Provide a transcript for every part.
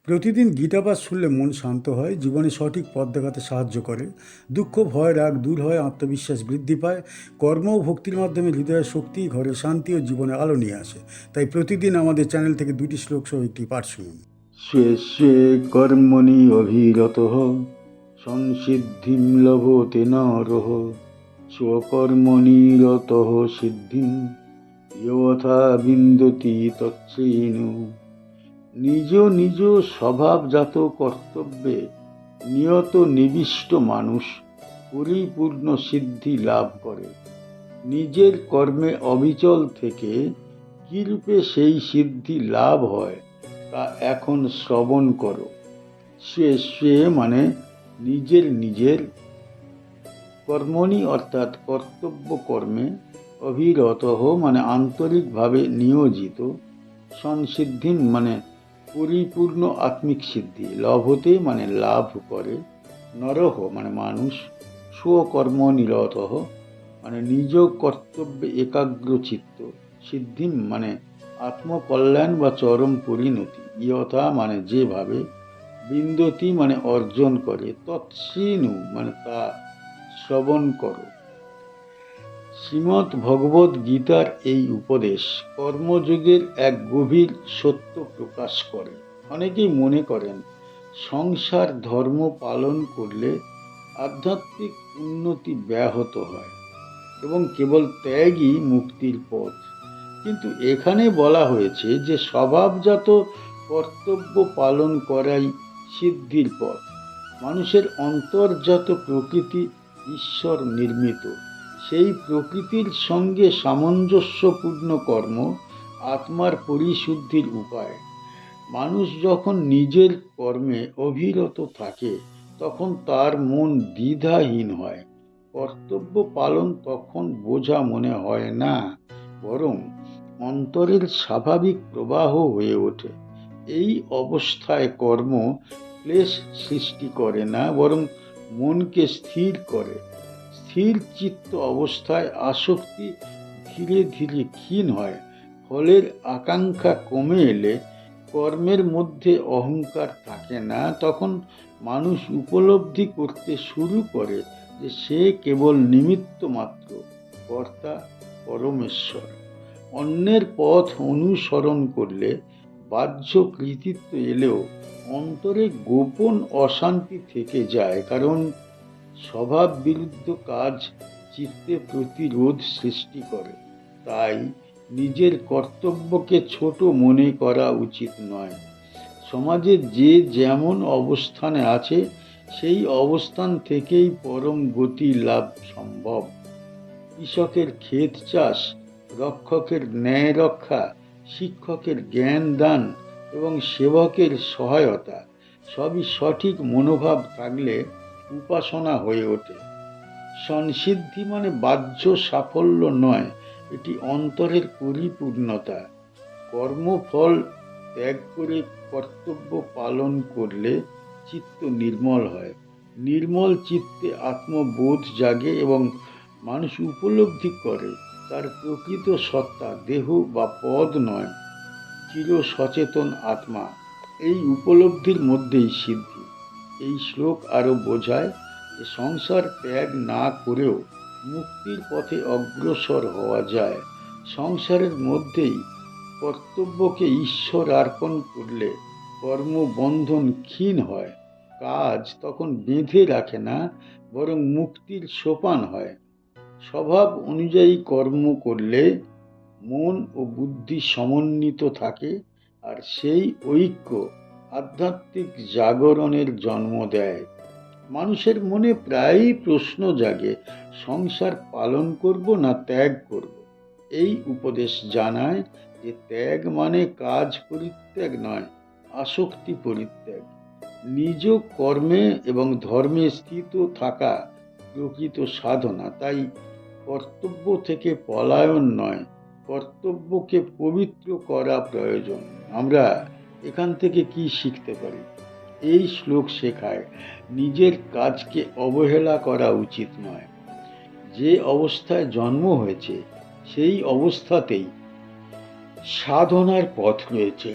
প্রতিদিন গীতাপাঠ শুনলে মন শান্ত হয়, জীবনে সঠিক পথ দেখাতে সাহায্য করে। দুঃখ, ভয়, রাগ দূর হয়, আত্মবিশ্বাস বৃদ্ধি পায়। কর্ম ও ভক্তির মাধ্যমে হৃদয়ের শক্তি, ঘরে শান্তি ও জীবনে আলো নিয়ে আসে। তাই প্রতিদিন আমাদের চ্যানেল থেকে 2টি শ্লোক সহ একটি পাঠ শুনুন। স্বে স্বে কর্মণি অভিরতঃ সংসিদ্ধিং লভতে নরঃ স্বকর্মণি রতঃ সিদ্ধিং যথা বিন্দতি তচ্ছেনু। নিজ নিজ স্বভাবজাত কর্তব্যে নিয়ত নিবিষ্ট মানুষ পরিপূর্ণ সিদ্ধি লাভ করে। নিজের কর্মে অবিচল থেকে কিরূপে সেই সিদ্ধি লাভ হয় তা এখন শ্রবণ করো। স্বে স্বে মানে নিজের নিজের, কর্মণি অর্থাৎ কর্তব্য কর্মে, অভিরতঃ মানে আন্তরিকভাবে নিয়োজিত, সংসিদ্ধি মানে পরিপূর্ণ আত্মিক সিদ্ধি, লভতে মানে লাভ করে, নরহ মানে মানুষ, স্বকর্মনিরতঃ মানে নিজ কর্তব্যে একাগ্রচিত্ত, সিদ্ধি মানে আত্মকল্যাণ বা চরম পরিণতি, ইয়থা মানে যেভাবে, বিন্দতি মানে অর্জন করে, তৎসিনু মানে তা শ্রবণ করো। শ্রীমদ্ ভগবদ্ গীতার এই উপদেশ কর্মযোগের এক গভীর সত্য প্রকাশ করে। অনেকেই মনে করেন সংসার ধর্ম পালন করলে আধ্যাত্মিক উন্নতি ব্যাহত হয় এবং কেবল ত্যাগই মুক্তির পথ। কিন্তু এখানে বলা হয়েছে যে স্বভাবজাত কর্তব্য পালন করাই সিদ্ধির পথ। মানুষের অন্তর্জাত প্রকৃতি ঈশ্বর নির্মিত। সেই প্রকৃতির সঙ্গে সামঞ্জস্যপূর্ণ কর্ম আত্মার পরিশুদ্ধির উপায়। মানুষ যখন নিজের কর্মে অবিরত থাকে তখন তার মন দ্বিধাহীন হয়। কর্তব্য পালন তখন বোঝা মনে হয় না, বরং অন্তরের স্বাভাবিক প্রবাহ হয়ে ওঠে। এই অবস্থায় কর্ম ক্লেশ সৃষ্টি করে না, বরং মনকে স্থির করে। স্থির চিত্ত অবস্থায় আসক্তি ধীরে ধীরে ক্ষীণ হয়। ফলের আকাঙ্ক্ষা কমে এলে কর্মের মধ্যে অহংকার থাকে না। তখন মানুষ উপলব্ধি করতে শুরু করে যে সে কেবল নিমিত্ত মাত্র, কর্তা পরমেশ্বর। অন্যের পথ অনুসরণ করলে বাহ্য কৃতিত্ব এলেও অন্তরে গোপন অশান্তি থেকে যায়, কারণ স্বভাব বিরুদ্ধ কাজ চিত্তে প্রতিরোধ সৃষ্টি করে। তাই নিজের কর্তব্যকে ছোট মনে করা উচিত নয়। সমাজে যে যেমন অবস্থানে আছে সেই অবস্থান থেকেই পরম গতি লাভ সম্ভব। কৃষকের ক্ষেত চাষ, রক্ষকের ন্যায় রক্ষা, শিক্ষকের জ্ঞান দান এবং সেবকের সহায়তা সবই সঠিক মনোভাব থাকলে উপাসনা হয়ে ওঠে। সংসিদ্ধি মানে বাহ্য সাফল্য নয়, এটি অন্তরের পরিপূর্ণতা। কর্মফল ত্যাগ করে কর্তব্য পালন করলে চিত্ত নির্মল হয়। নির্মল চিত্তে আত্মবোধ জাগে এবং মানুষ উপলব্ধি করে তার প্রকৃত সত্তা দেহ বা পদ নয়, চির সচেতন আত্মা। এই উপলব্ধির মধ্যেই সিদ্ধি। এই শ্লোক আরও বোঝায় যে সংসার ত্যাগ না করেও মুক্তির পথে অগ্রসর হওয়া যায়। সংসারের মধ্যেই কর্তব্যকে ঈশ্বর অর্পণ করলে কর্মবন্ধন ক্ষীণ হয়। কাজ তখন বেঁধে রাখে না, বরং মুক্তির সোপান হয়। স্বভাব অনুযায়ী কর্ম করলে মন ও বুদ্ধি সমন্বিত থাকে, আর সেই ঐক্য আধ্যাত্মিক জাগরণের জন্ম দেয়। মানুষের মনে প্রায়ই প্রশ্ন জাগে, সংসার পালন করব না ত্যাগ করব। এই উপদেশ জানায় যে ত্যাগ মানে কাজ পরিত্যাগ নয়, আসক্তি পরিত্যাগ। নিজ কর্মে এবং ধর্মে স্থিত থাকা প্রকৃত সাধনা। তাই কর্তব্য থেকে পলায়ন নয়, কর্তব্যকে পবিত্র করা প্রয়োজন। আমরা এখান থেকে কি শিখতে পারি? এই শ্লোক শেখায় নিজের কাজকে অবহেলা করা উচিত নয়। যে অবস্থায় জন্ম হয়েছে সেই অবস্থাতেই সাধনার পথ রয়েছে।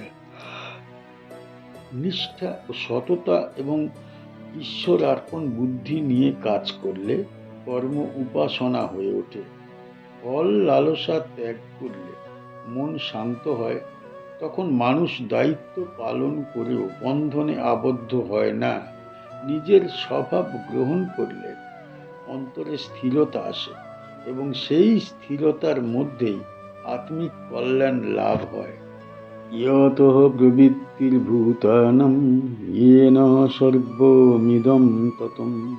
নিষ্ঠা ও সততা এবং ঈশ্বর অর্পণ বুদ্ধি নিয়ে কাজ করলে কর্ম উপাসনা হয়ে ওঠে। ফল লালসা ত্যাগ করলে মন শান্ত হয়। তখন মানুষ দায়িত্ব পালন করেও বন্ধনে আবদ্ধ হয় না। নিজের স্বভাব গ্রহণ করলে অন্তরে স্থিরতা আসে এবং সেই স্থিরতার মধ্যেই আত্মিক কল্যাণ লাভ হয়। ইয়তঃ প্রবৃত্তির্ভূতানাং येन সর্বমিদং ততং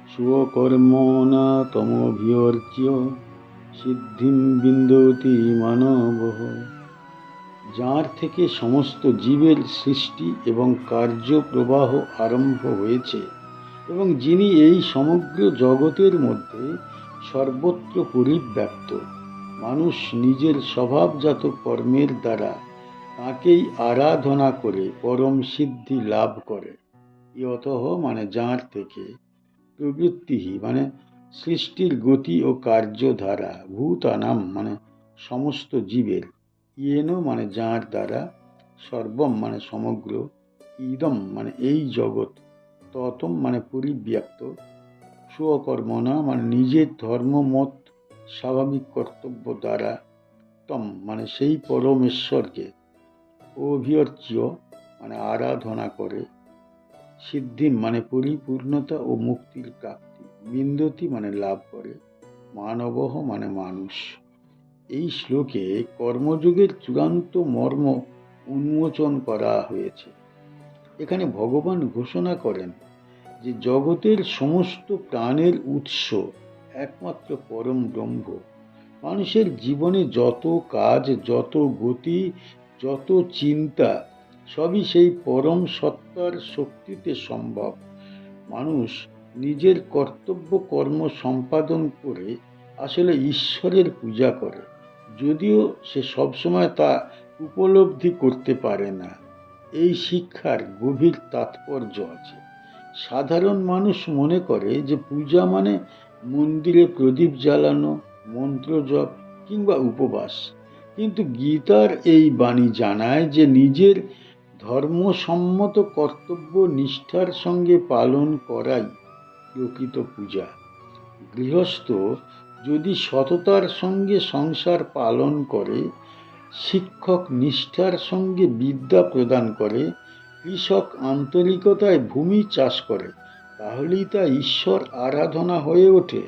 স্বকর্মণা তমভির্জ্য সিদ্ধিং বিন্দতি মানবঃ। যার থেকে সমস্ত জীবের সৃষ্টি এবং কার্য প্রবাহ আরম্ভ হয়েছে এবং যিনি এই সমগ্র জগতের মধ্যে সর্বত্র পরিব্যাপ্ত, মানুষ নিজের স্বভাবজাত কর্মের দ্বারা তাঁকেই আরাধনা করে পরম সিদ্ধি লাভ করে। ইয়তঃ মানে যার থেকে, প্রবৃত্তি মানে সৃষ্টির গতি ও কার্যধারা, ভূতানাম মানে সমস্ত জীবের, ইয়েন মানে যার দ্বারা, সর্বম মানে সমগ্র, ইদম মানে এই জগৎ, ততম মানে পরিব্যাপ্ত, স্বকর্মণা মানে নিজের ধর্মমত স্বাভাবিক কর্তব্য দ্বারা, তম মানে সেই পরমেশ্বরকে, অভির্জ্য মানে আরাধনা করে, সিদ্ধিম মানে পরিপূর্ণতা ও মুক্তির প্রাপ্তি, বিন্দতি মানে লাভ করে, মানবহ মানে মানুষ। এই শ্লোকে কর্মযোগের চূড়ান্ত মর্ম উন্মোচন করা হয়েছে। এখানে ভগবান ঘোষণা করেন যে জগতের সমস্ত প্রাণের উৎস একমাত্র পরম ব্রহ্ম। মানুষের জীবনে যত কাজ, যত গতি, যত চিন্তা, সবই সেই পরম সত্তার শক্তিতে সম্ভব। মানুষ নিজের কর্তব্য কর্ম সম্পাদন করে আসলে ঈশ্বরের পূজা করে, যদিও সে সবসময় তা উপলব্ধি করতে পারে না। এই শিক্ষার গভীর তাৎপর্য আছে। সাধারণ মানুষ মনে করে যে পূজা মানে মন্দিরে প্রদীপ জ্বালানো, মন্ত্র জপ কিংবা উপবাস, কিন্তু গীতার এই বাণী জানায় যে নিজের ধর্মসম্মত কর্তব্য নিষ্ঠার সঙ্গে পালন করাই প্রকৃত পূজা। গৃহস্থ যদি সততার সঙ্গে সংসার পালন করে, শিক্ষক নিষ্ঠার সঙ্গে বিদ্যা প্রদান করে, কৃষক আন্তরিকতায় ভূমি চাষ করে, তাহলেই তা ঈশ্বর আরাধনা হয়ে ওঠে।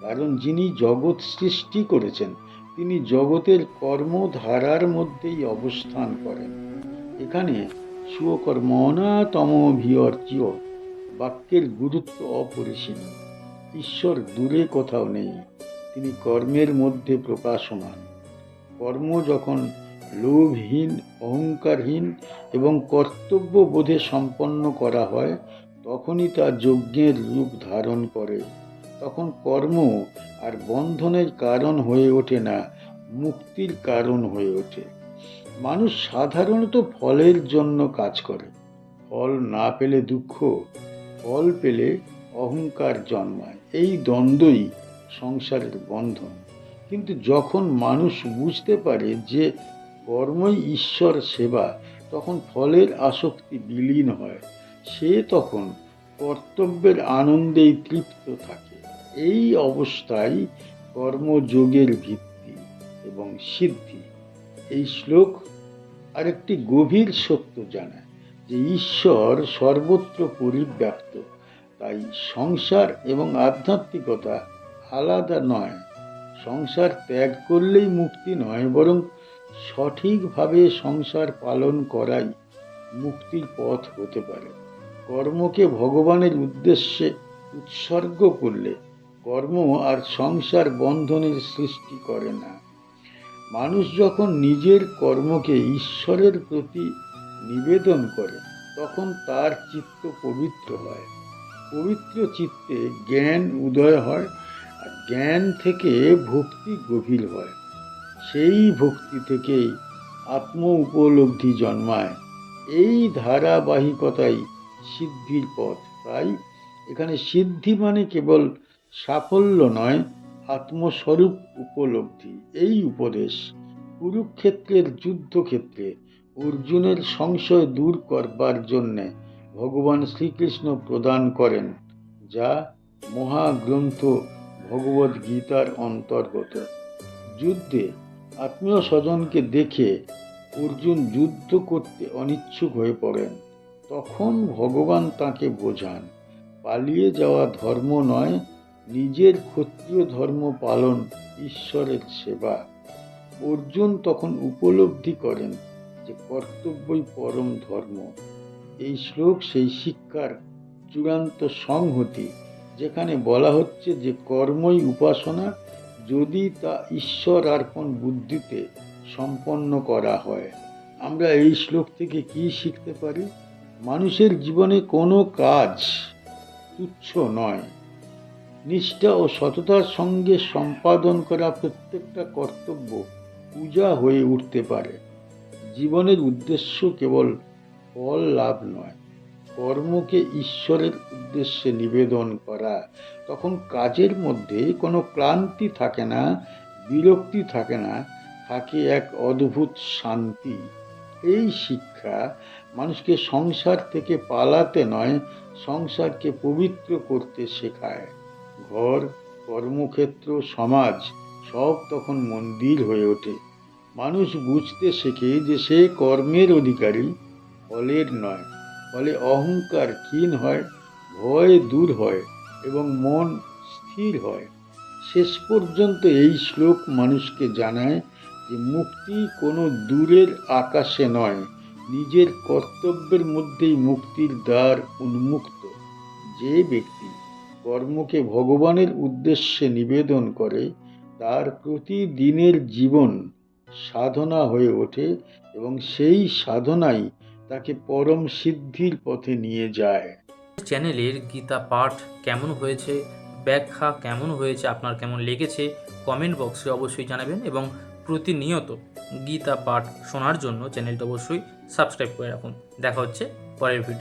কারণ যিনি জগৎ সৃষ্টি করেছেন তিনি জগতের কর্মধারার মধ্যেই অবস্থান করেন। এখানে স্বকর্মণা তমভির্জ্য বাক্যের গুরুত্ব অপরিসীম। ঈশ্বর দূরে কোথাও নেই, তিনি কর্মের মধ্যে প্রকাশমান। কর্ম যখন লোভহীন, অহংকারহীন এবং কর্তব্য বোধে সম্পন্ন করা হয়, তখনই তা যজ্ঞের রূপ ধারণ করে। তখন কর্ম আর বন্ধনের কারণ হয়ে ওঠে না, মুক্তির কারণ হয়ে ওঠে। মানুষ সাধারণত ফলের জন্য কাজ করে। ফল না পেলে দুঃখ, ফল পেলে অহংকার জন্মায়। এই দ্বন্দ্বই সংসারের বন্ধন। কিন্তু যখন মানুষ বুঝতে পারে যে কর্মই ঈশ্বর সেবা, তখন ফলের আসক্তি বিলীন হয়। সে তখন কর্তব্যের আনন্দেই তৃপ্ত থাকে। এই অবস্থায় কর্মযোগের ভিত্তি এবং সিদ্ধি। এই শ্লোক আরেকটি গভীর সত্য জানায় যে ঈশ্বর সর্বত্র পরিব্যাপ্ত। তাই সংসার এবং আধ্যাত্মিকতা আলাদা নয়। সংসার ত্যাগ করলেই মুক্তি নয়, বরং সঠিকভাবে সংসার পালন করাই মুক্তির পথ হতে পারে। কর্মকে ভগবানের উদ্দেশ্যে উৎসর্গ করলে কর্ম আর সংসার বন্ধনের সৃষ্টি করে না। মানুষ যখন নিজের কর্মকে ঈশ্বরের প্রতি নিবেদন করে, তখন তার চিত্ত পবিত্র হয়। পবিত্র চিত্তে জ্ঞান উদয় হয়, আর জ্ঞান থেকে ভক্তি গভীর হয়। সেই ভক্তি থেকেই আত্ম উপলব্ধি জন্মায়। এই ধারাবাহিকতাই সিদ্ধির পথ। তাই এখানে সিদ্ধি মানে কেবল সাফল্য নয়, আত্মস্বরূপ উপলব্ধি। এই উপদেশ কুরুক্ষেত্রের যুদ্ধক্ষেত্রে অর্জুনের সংশয় দূর করবার জন্যে ভগবান শ্রীকৃষ্ণ প্রদান করেন, যা মহাগ্রন্থ ভগবদ্ গীতার অন্তর্গত। যুদ্ধে আত্মীয় স্বজনকে দেখে অর্জুন যুদ্ধ করতে অনিচ্ছুক হয়ে পড়েন। তখন ভগবান তাকে বোঝান, পালিয়ে যাওয়া ধর্ম নয়, নিজের ক্ষত্রিয় ধর্ম পালন ঈশ্বরের সেবা। অর্জুন তখন উপলব্ধি করেন যে কর্তব্যই পরম ধর্ম। এই শ্লোক সেই শিক্ষার চূড়ান্ত সংহতি, যেখানে বলা হচ্ছে যে কর্মই উপাসনা, যদি তা ঈশ্বর অর্পণ বুদ্ধিতে সম্পন্ন করা হয়। আমরা এই শ্লোক থেকে কি শিখতে পারি? মানুষের জীবনে কোনো কাজ তুচ্ছ নয়। নিষ্ঠা ও সততার সঙ্গে সম্পাদন করা প্রত্যেকটা কর্তব্য পূজা হয়ে উঠতে পারে। জীবনের উদ্দেশ্য কেবল ফল লাভ নয়, কর্মকে ঈশ্বরের উদ্দেশ্যে নিবেদন করা। তখন কাজের মধ্যে কোনো ক্লান্তি থাকে না, বিরক্তি থাকে না, থাকে এক অদ্ভুত শান্তি। এই শিক্ষা মানুষকে সংসার থেকে পালাতে নয়, সংসারকে পবিত্র করতে শেখায়। ঘর, কর্মক্ষেত্র, সমাজ সব তখন মন্দির হয়ে ওঠে। মানুষ বুঝতে শেখে যে সে কর্মের অধিকারী, ফলের নয়। ফলে অহংকার ক্ষীণ হয়, ভয় দূর হয় এবং মন স্থির হয়। শেষ পর্যন্ত এই শ্লোক মানুষকে জানায় যে মুক্তি কোনো দূরের আকাশে নয়, নিজের কর্তব্যের মধ্যেই মুক্তির দ্বার উন্মুক্ত। যে ব্যক্তি কর্মকে ভগবানের উদ্দেশ্যে নিবেদন করে, তার প্রতিদিনের জীবন সাধনা হয়ে ওঠে এবং সেই সাধনাই তাকে পরম সিদ্ধির পথে নিয়ে যায়। চ্যানেলের গীতা পাঠ কেমন হয়েছে, ব্যাখ্যা কেমন হয়েছে, আপনার কেমন লেগেছে কমেন্ট বক্সে অবশ্যই জানাবেন এবং প্রতিনিয়ত গীতা পাঠ শোনার জন্য চ্যানেলটা অবশ্যই সাবস্ক্রাইব করে রাখুন। দেখা হচ্ছে পরের ভিডিও।